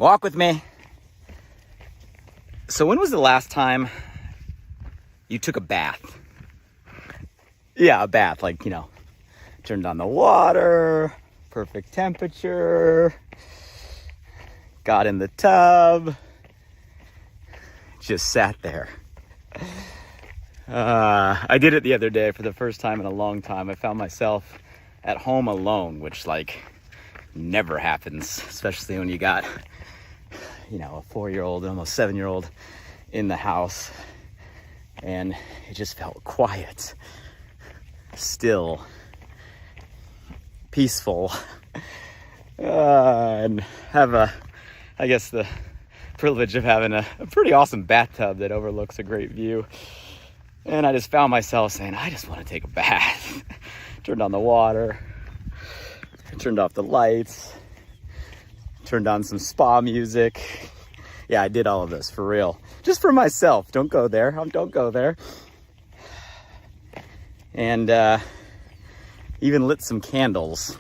Walk with me. So when was the last time you took a bath? Yeah, a bath, like, turned on the water, perfect temperature, got in the tub, just sat there. I did it the other day for the first time in a long time. I found myself at home alone, which never happens, especially when you got, a 4-year-old, almost 7-year-old in the house. And it just felt quiet, still, peaceful, and have the privilege of having a pretty awesome bathtub that overlooks a great view. And I just found myself saying, I just want to take a bath. Turned on the water, turned off the lights, turned on some spa music. Yeah, I did all of this for real. Just for myself. Don't go there. Don't go there. And even lit some candles.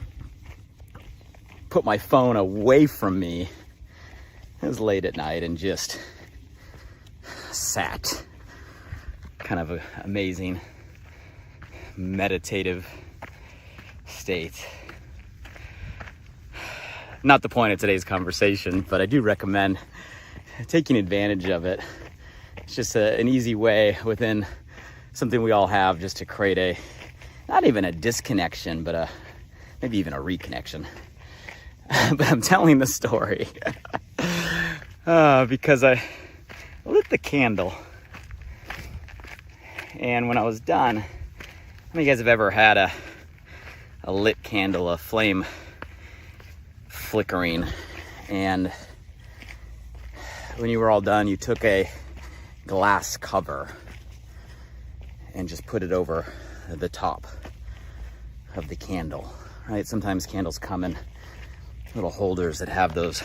Put my phone away from me. It was late at night and just sat. Kind of an amazing meditative state. Not the point of today's conversation, but I do recommend taking advantage of it. It's just an easy way within something we all have just to create not even a disconnection, but maybe even a reconnection. But I'm telling the story because I lit the candle. And when I was done, how many of you guys have ever had a lit candle, a flame flickering? And when you were all done, you took a glass cover and just put it over the top of the candle, right? Sometimes candles come in little holders that have those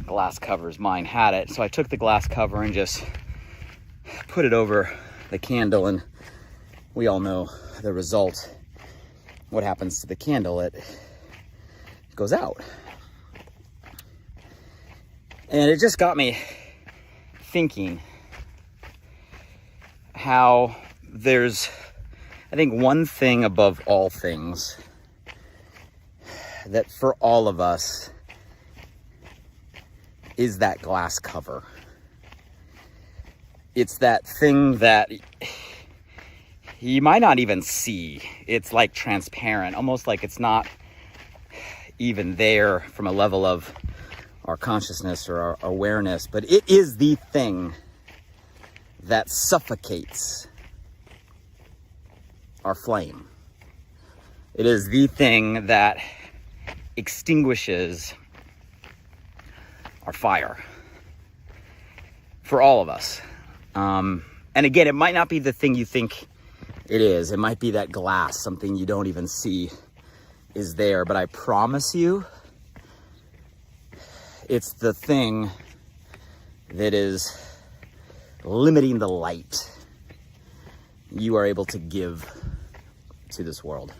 glass covers. Mine had it. So I took the glass cover and just put it over the candle, and we all know the result. What happens to the candle? It goes out. And it just got me thinking how there's, I think, one thing above all things that for all of us is that glass cover. It's that thing that you might not even see. It's like transparent, almost like it's not even there from a level of our consciousness or our awareness, but it is the thing that suffocates our flame. It is the thing that extinguishes our fire for all of us. And again, it might not be the thing you think it is. It might be that glass, something you don't even see is there. But I promise you, it's the thing that is limiting the light you are able to give to this world.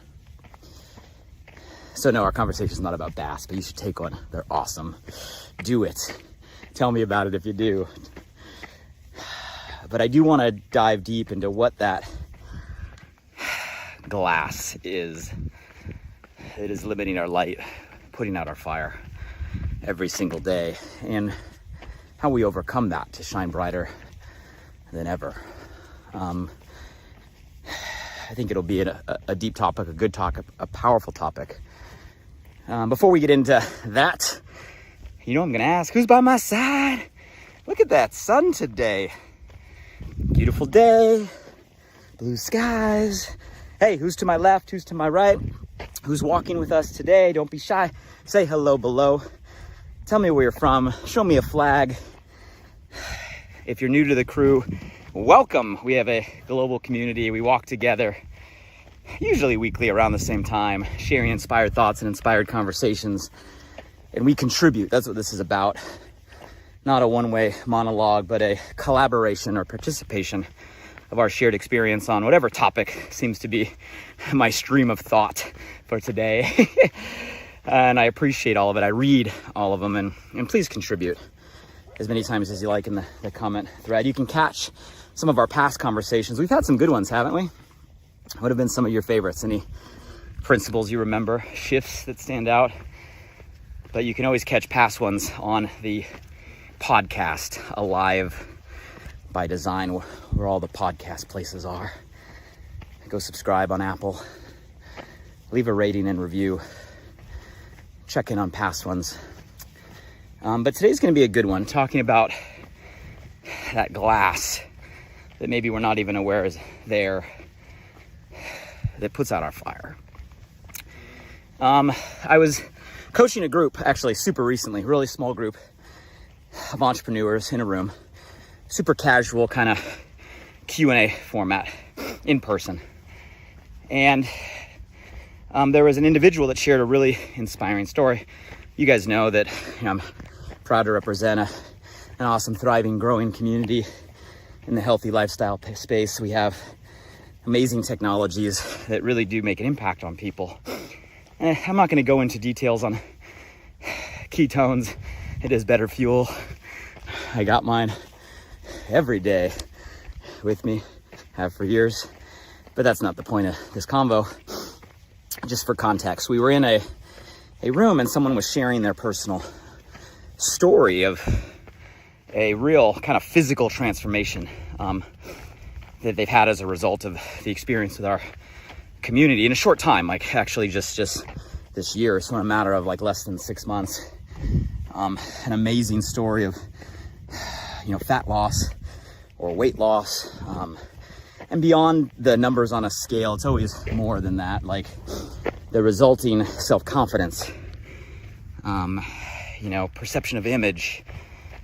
So no, our conversation is not about baths, but you should take one. They're awesome. Do it. Tell me about it if you do. But I do want to dive deep into what that glass is. It is limiting our light, putting out our fire every single day, and how we overcome that to shine brighter than ever. I think it'll be a deep topic, a good topic, a powerful topic. Before we get into that, I'm going to ask, who's by my side? Look at that sun today. Beautiful day, blue skies. Hey, who's to my left? Who's to my right? Who's walking with us today? Don't be shy. Say hello below. Tell me where you're from. Show me a flag. If you're new to the crew, welcome. We have a global community. We walk together, usually weekly around the same time, sharing inspired thoughts and inspired conversations. And we contribute. That's what this is about. Not a one-way monologue, but a collaboration or participation of our shared experience on whatever topic seems to be my stream of thought for today. And I appreciate all of it. I read all of them, and please contribute as many times as you like in the comment thread. You can catch some of our past conversations. We've had some good ones, haven't we? What have been some of your favorites? Any principles you remember, shifts that stand out? But you can always catch past ones on the podcast, Alive by Design, where all the podcast places are. Go subscribe on Apple. Leave a rating and review. Check in on past ones. But today's going to be a good one, talking about that glass that maybe we're not even aware is there, that puts out our fire. I was coaching a group, actually super recently, really small group of entrepreneurs in a room, super casual kind of Q&A format, in person. And there was an individual that shared a really inspiring story. You guys know that I'm proud to represent an awesome, thriving, growing community in the healthy lifestyle space. We have amazing technologies that really do make an impact on people. I'm not going to go into details on ketones. It is better fuel. I got mine every day with me, have for years. But that's not the point of this convo. Just for context, we were in a room and someone was sharing their personal story of a real kind of physical transformation that they've had as a result of the experience with our community in a short time, like actually just this year. So in a matter of like less than 6 months. An amazing story of, fat loss or weight loss. And beyond the numbers on a scale, it's always more than that. Like the resulting self-confidence, perception of image,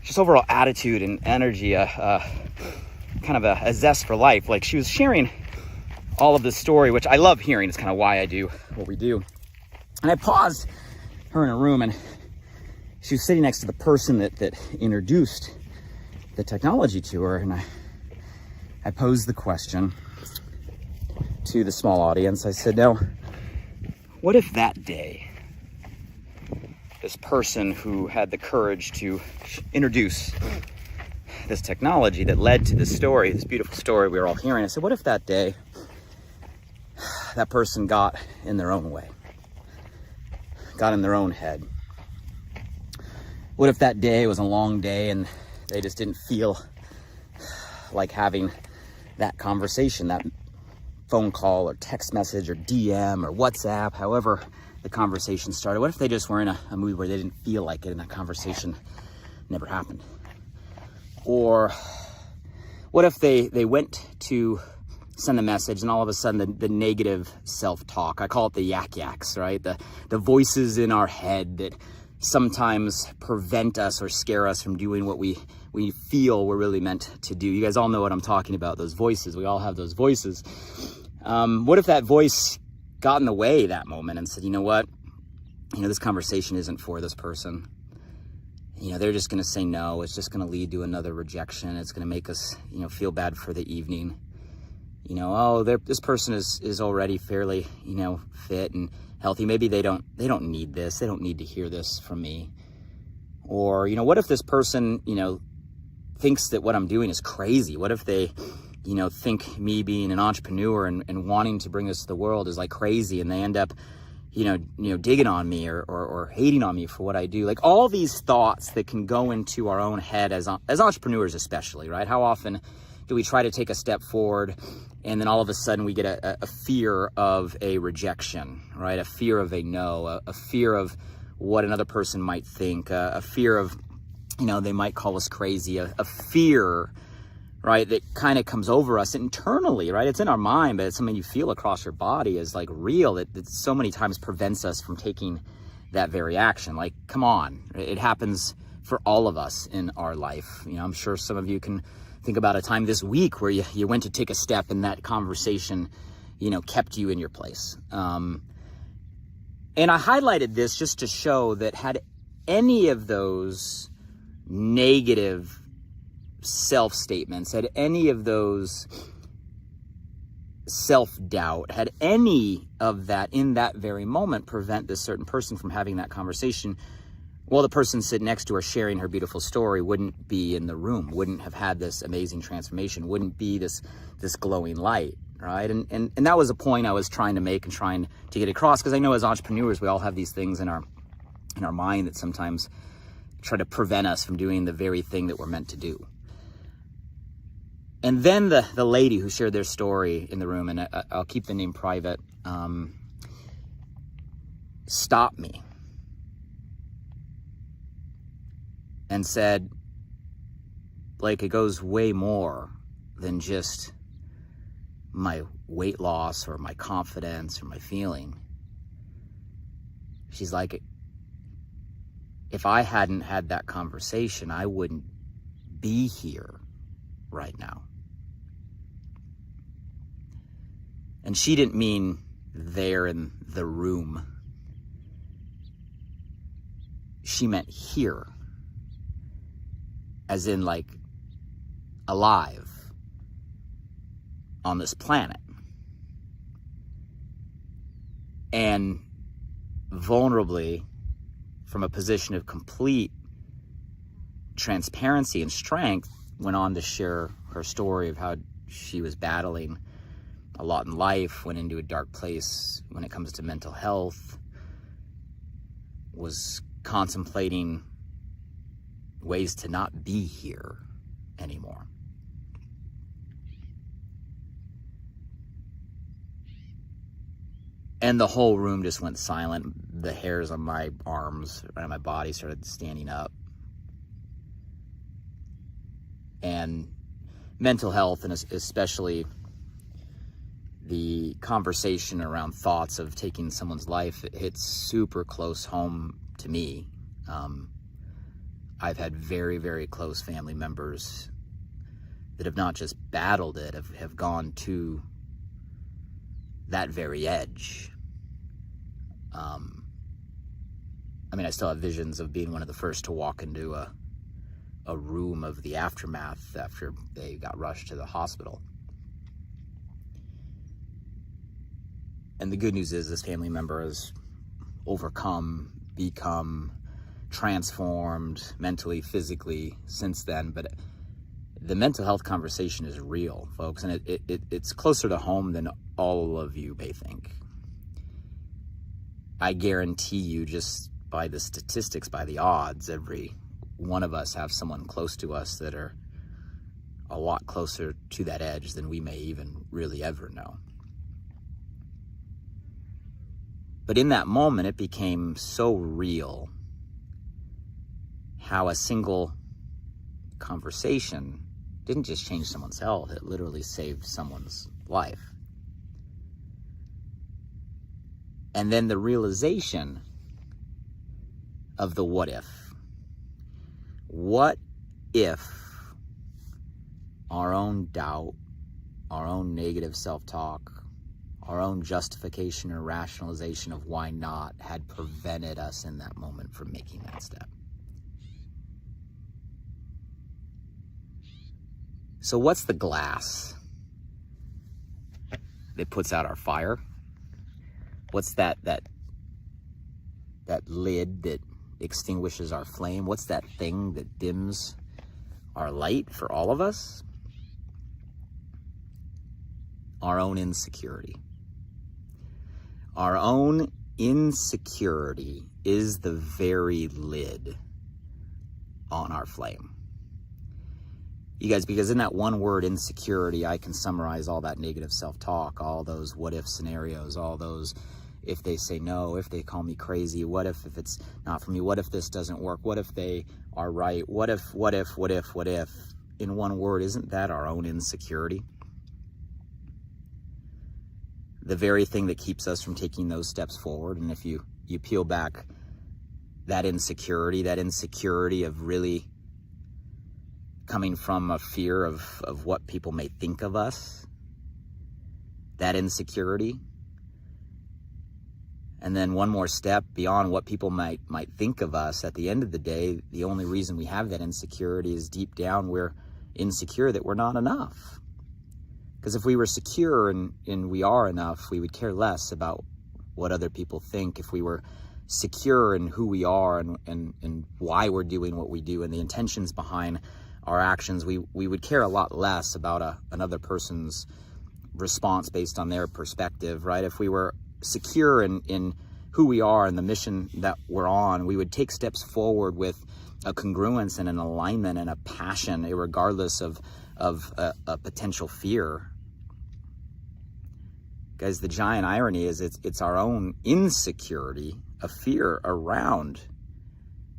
just overall attitude and energy, kind of a zest for life. Like she was sharing all of this story, which I love hearing. It's kind of why I do what we do. And I paused her in a room, and she was sitting next to the person that introduced the technology to her. And I posed the question to the small audience. I said, now, what if that day, this person who had the courage to introduce this technology that led to this story, this beautiful story we were all hearing, I said, what if that day that person got in their own way, got in their own head? What if that day was a long day and they just didn't feel like having that conversation, that phone call or text message or DM or WhatsApp, however the conversation started? What if they just were in a mood where they didn't feel like it and that conversation never happened? Or what if they went to send a message and all of a sudden the negative self-talk, I call it the yak-yaks, right? The voices in our head that sometimes prevent us or scare us from doing what we feel we're really meant to do. You guys all know what I'm talking about, those voices. We all have those voices. What if that voice got in the way that moment and said, you know what? This conversation isn't for this person. They're just going to say no. It's just going to lead to another rejection. It's going to make us, feel bad for the evening. This person is already fairly, fit and healthy. Maybe they don't need this. They don't need to hear this from me. Or, what if this person, thinks that what I'm doing is crazy? What if they, think me being an entrepreneur and wanting to bring this to the world is like crazy, and they end up, digging on me or hating on me for what I do? Like all these thoughts that can go into our own head as entrepreneurs, especially, right? How often do we try to take a step forward and then all of a sudden we get a fear of a rejection, right? A fear of a no, a fear of what another person might think, a fear of, they might call us crazy, a fear, right, that kind of comes over us internally, right? It's in our mind, but it's something you feel across your body is like real, that so many times prevents us from taking that very action. Like, come on, it happens for all of us in our life. I'm sure some of you can think about a time this week where you went to take a step and that conversation, kept you in your place. And I highlighted this just to show that had any of those negative self-statements, had any of those self-doubt, had any of that in that very moment prevent this certain person from having that conversation, well, the person sitting next to her sharing her beautiful story wouldn't be in the room, wouldn't have had this amazing transformation, wouldn't be this glowing light, right? And that was a point I was trying to make and trying to get across, because I know as entrepreneurs, we all have these things in our mind that sometimes try to prevent us from doing the very thing that we're meant to do. And then the lady who shared their story in the room, and I'll keep the name private, stopped me and said, Blake, it goes way more than just my weight loss or my confidence or my feeling. She's like, if I hadn't had that conversation, I wouldn't be here right now. And she didn't mean there in the room. She meant here, as in like alive on this planet. And vulnerably, from a position of complete transparency and strength, went on to share her story of how she was battling a lot in life, went into a dark place when it comes to mental health, was contemplating ways to not be here anymore. And the whole room just went silent. The hairs on my arms and my body started standing up. And mental health, and especially the conversation around thoughts of taking someone's life, it hits super close home to me. I've had very, very close family members that have not just battled it, have gone to that very edge. I mean, I still have visions of being one of the first to walk into a room of the aftermath after they got rushed to the hospital. And the good news is this family member has overcome, become transformed mentally, physically since then. But the mental health conversation is real, folks, and it's closer to home than all of you may think. I guarantee you, just by the statistics, by the odds, every one of us have someone close to us that are a lot closer to that edge than we may even really ever know. But in that moment, it became so real how a single conversation didn't just change someone's health, it literally saved someone's life. And then the realization of the what if. What if our own doubt, our own negative self-talk, our own justification or rationalization of why not had prevented us in that moment from making that step? So what's the glass that puts out our fire? What's that lid that extinguishes our flame? What's that thing that dims our light for all of us? Our own insecurity. Our own insecurity is the very lid on our flame. You guys, because in that one word, insecurity, I can summarize all that negative self-talk, all those what-if scenarios, all those if they say no, if they call me crazy, what if it's not for me, what if this doesn't work, what if they are right, what if, in one word, isn't that our own insecurity? The very thing that keeps us from taking those steps forward. And if you peel back that insecurity of really coming from a fear of what people may think of us, that insecurity, and then one more step beyond what people might think of us, at the end of the day, the only reason we have that insecurity is deep down we're insecure that we're not enough. Because if we were secure in we are enough, we would care less about what other people think. If we were secure in who we are and why we're doing what we do and the intentions behind our actions, we would care a lot less about another person's response based on their perspective, right? If we were secure in who we are and the mission that we're on, we would take steps forward with a congruence and an alignment and a passion, regardless of a potential fear. Guys, the giant irony is it's our own insecurity, a fear around,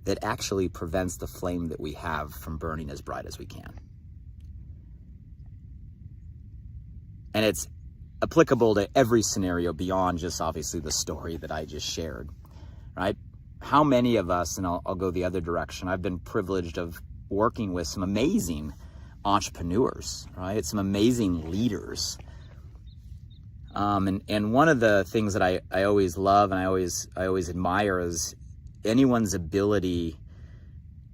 that actually prevents the flame that we have from burning as bright as we can. And it's applicable to every scenario beyond just obviously the story that I just shared, right? How many of us, and I'll go the other direction, I've been privileged of working with some amazing entrepreneurs, right? Some amazing leaders. And one of the things that I always love and I always admire is anyone's ability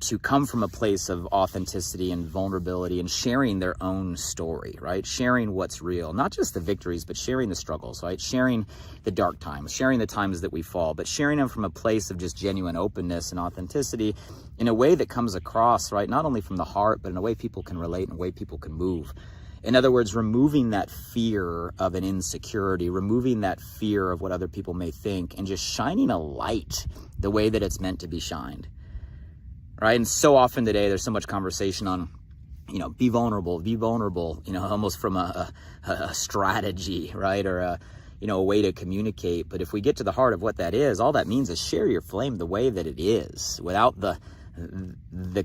to come from a place of authenticity and vulnerability and sharing their own story, right? Sharing what's real, not just the victories, but sharing the struggles, right? Sharing the dark times, sharing the times that we fall, but sharing them from a place of just genuine openness and authenticity in a way that comes across, right? Not only from the heart, but in a way people can relate, in a way people can move. In other words, removing that fear of an insecurity, removing that fear of what other people may think, and just shining a light the way that it's meant to be shined, right? And so often today, there's so much conversation on, be vulnerable, almost from a strategy, right? Or a way to communicate. But if we get to the heart of what that is, all that means is share your flame the way that it is, without the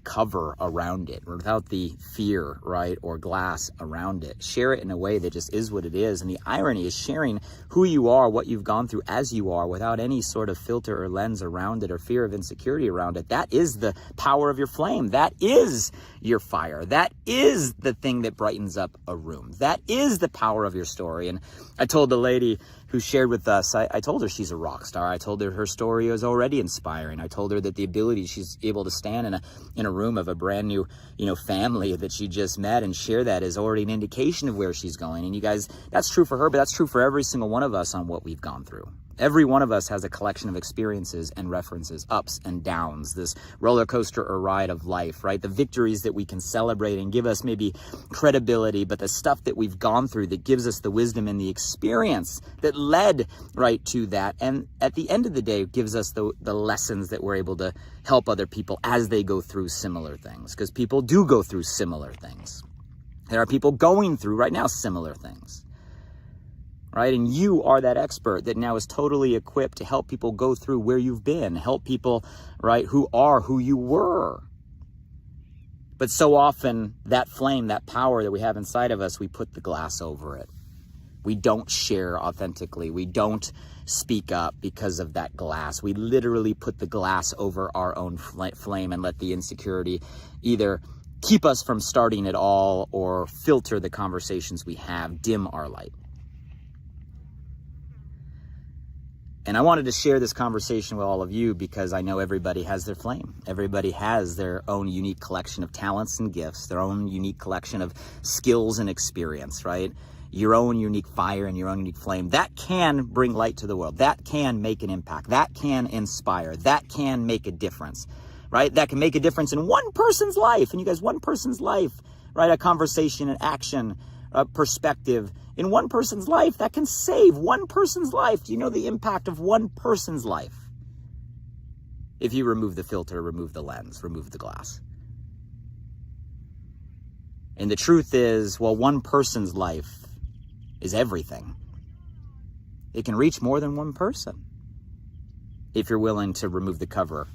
cover around it, or without the fear, right, or glass around it. Share it in a way that just is what it is. And the irony is sharing who you are, what you've gone through as you are, without any sort of filter or lens around it or fear of insecurity around it. That is the power of your flame. That is your fire. That is the thing that brightens up a room. That is the power of your story. And I told the lady who shared with us, I told her she's a rock star. I told her her story is already inspiring. I told her that the ability she's able to stand in a room of a brand new, family that she just met and share that is already an indication of where she's going. And you guys, that's true for her, but that's true for every single one of us on what we've gone through. Every one of us has a collection of experiences and references, ups and downs, this roller coaster or ride of life, right? The victories that we can celebrate and give us maybe credibility, but the stuff that we've gone through that gives us the wisdom and the experience that led right to that. And at the end of the day, it gives us the lessons that we're able to help other people as they go through similar things, because people do go through similar things. There are people going through right now similar things. Right? And you are that expert that now is totally equipped to help people go through where you've been, help people, right, who are who you were. But so often that flame, that power that we have inside of us, we put the glass over it. We don't share authentically. We don't speak up because of that glass. We literally put the glass over our own flame and let the insecurity either keep us from starting at all or filter the conversations we have, dim our light. And I wanted to share this conversation with all of you because I know everybody has their flame. Everybody has their own unique collection of talents and gifts, their own unique collection of skills and experience, right? Your own unique fire and your own unique flame. That can bring light to the world. That can make an impact. That can inspire. That can make a difference, right? That can make a difference in one person's life. And you guys, one person's life, right? A conversation, an action, a perspective in one person's life that can save one person's life. Do you know the impact of one person's life? If you remove the filter, remove the lens, remove the glass. And the truth is, well, one person's life is everything. It can reach more than one person if you're willing to remove the cover,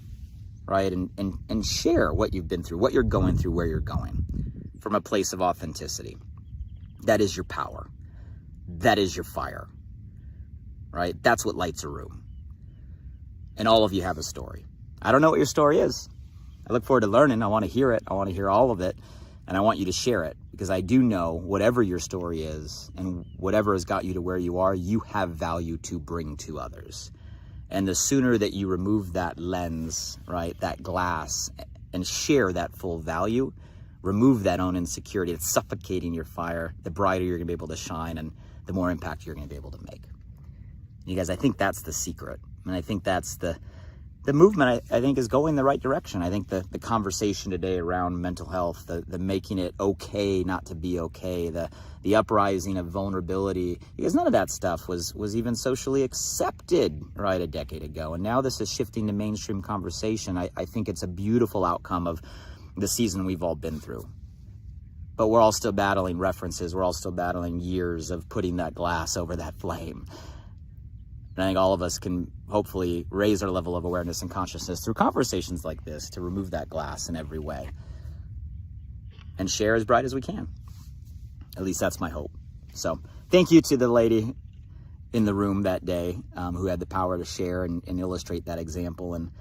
right? And share what you've been through, what you're going through, where you're going from a place of authenticity. That is your power. That is your fire, right? That's what lights a room. And all of you have a story. I don't know what your story is. I look forward to learning. I want to hear it. I want to hear all of it. And I want you to share it because I do know whatever your story is and whatever has got you to where you are, you have value to bring to others. And the sooner that you remove that lens, right, that glass, and share that full value, remove that own insecurity that's suffocating your fire, the brighter you're gonna be able to shine and the more impact you're gonna be able to make. You guys, I think that's the secret. And I think that's the movement, I think, is going the right direction. I think the conversation today around mental health, the making it okay not to be okay, the uprising of vulnerability, because none of that stuff was even socially accepted, right, a decade ago. And now this is shifting to mainstream conversation. I think it's a beautiful outcome of the season we've all been through. But we're all still battling references. We're all still battling years of putting that glass over that flame. And I think all of us can hopefully raise our level of awareness and consciousness through conversations like this to remove that glass in every way and share as bright as we can. At least that's my hope. So thank you to the lady in the room that day who had the power to share and illustrate that example. And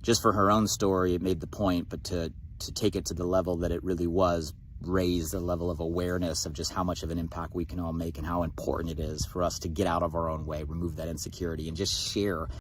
just for her own story, it made the point, but to take it to the level that it really was, raise the level of awareness of just how much of an impact we can all make and how important it is for us to get out of our own way, remove that insecurity, and just share